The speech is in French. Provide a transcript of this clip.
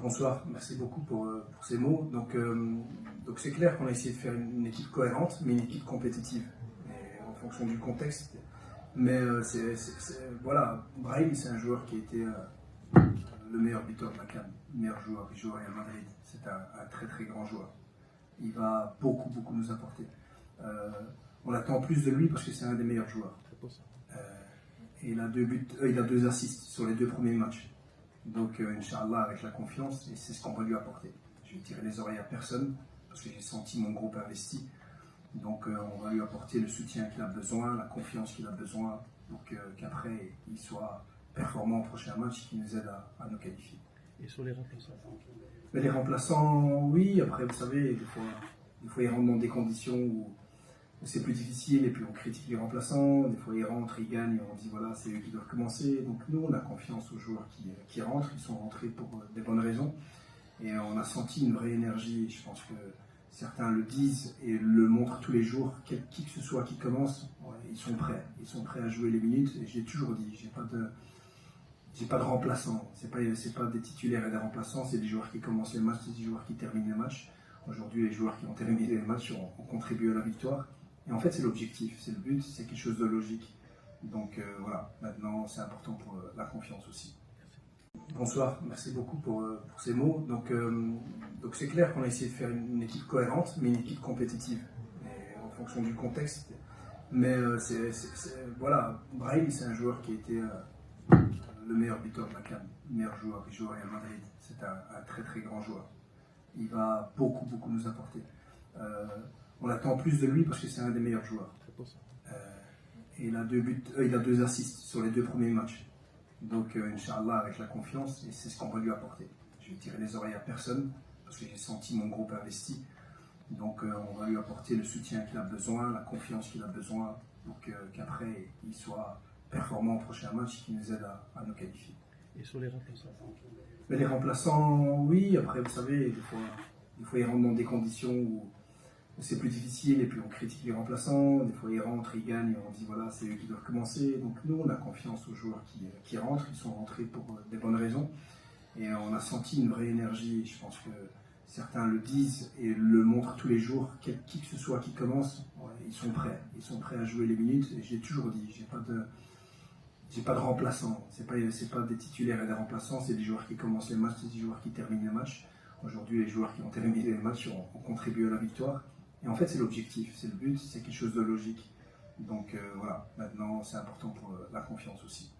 Bonsoir, merci beaucoup pour ces mots. Donc c'est clair qu'on a essayé de faire une équipe cohérente, mais une équipe compétitive, et en fonction du contexte. Mais voilà, Brahim, c'est un joueur qui a été le meilleur buteur de la CAN, le meilleur joueur. Il joue au Real Madrid. C'est un très très grand joueur. Il va beaucoup nous apporter. On attend plus de lui parce que c'est un des meilleurs joueurs. Et il a 2 buts, il a 2 assists sur les 2 premiers matchs. Donc, Inch'Allah, avec la confiance, et c'est ce qu'on va lui apporter. Je vais tirer les oreilles à personne, parce que j'ai senti mon groupe investi. Donc, on va lui apporter le soutien qu'il a besoin, la confiance qu'il a besoin, pour qu'après, il soit performant au prochain match, qui nous aide à nous qualifier. Et sur les remplaçants? Mais les remplaçants, oui, après, vous savez, des fois ils rentrent dans des conditions où c'est plus difficile, et puis on critique les remplaçants. Des fois ils rentrent, ils gagnent, et on dit voilà, c'est eux qui doivent commencer. Donc nous, on a confiance aux joueurs qui rentrent. Ils sont rentrés pour des bonnes raisons, et on a senti une vraie énergie. Je pense que certains le disent et le montrent tous les jours. Qui que ce soit qui commence, ouais, ils sont prêts à jouer les minutes. Et j'ai toujours dit, j'ai pas de remplaçants. C'est pas des titulaires et des remplaçants. C'est des joueurs qui commencent les matchs, c'est des joueurs qui terminent les matchs. Aujourd'hui, les joueurs qui ont terminé les matchs ont contribué à la victoire. Et en fait, c'est l'objectif, c'est le but, c'est quelque chose de logique. Donc voilà, maintenant, c'est important pour la confiance aussi. Bonsoir, merci beaucoup pour ces mots. Donc c'est clair qu'on a essayé de faire une équipe cohérente, mais une équipe compétitive, et en fonction du contexte. Mais voilà, Brahim, c'est un joueur qui a été le meilleur buteur de la CAN, le meilleur joueur. Il joue au Real Madrid. C'est un très très grand joueur. Il va beaucoup nous apporter. On attend plus de lui parce que c'est un des meilleurs joueurs. Et il a 2 buts, il a 2 assists sur les 2 premiers matchs. Donc, Inch'Allah, avec la confiance, et c'est ce qu'on va lui apporter. Je vais tirer les oreilles à personne parce que j'ai senti mon groupe investi. Donc, on va lui apporter le soutien qu'il a besoin, la confiance qu'il a besoin, pour qu'après, il soit performant au prochain match, qui nous aide à nous qualifier. Et sur les remplaçants? Mais les remplaçants, oui, après, vous savez, des fois ils rentrent dans des conditions où c'est plus difficile, et puis on critique les remplaçants. Des fois ils rentrent, ils gagnent, et on dit voilà, c'est eux qui doivent commencer. Donc nous, on a confiance aux joueurs qui rentrent. Ils sont rentrés pour des bonnes raisons, et on a senti une vraie énergie. Je pense que certains le disent et le montrent tous les jours. Qui que ce soit qui commence, ouais, ils sont prêts à jouer les minutes. Et j'ai toujours dit, j'ai pas de remplaçants. C'est pas des titulaires et des remplaçants. C'est des joueurs qui commencent les matchs, c'est des joueurs qui terminent les matchs. Aujourd'hui, les joueurs qui ont terminé les matchs ont contribué à la victoire. Et en fait, c'est l'objectif, c'est le but, c'est quelque chose de logique. Donc voilà, maintenant, c'est important pour la confiance aussi.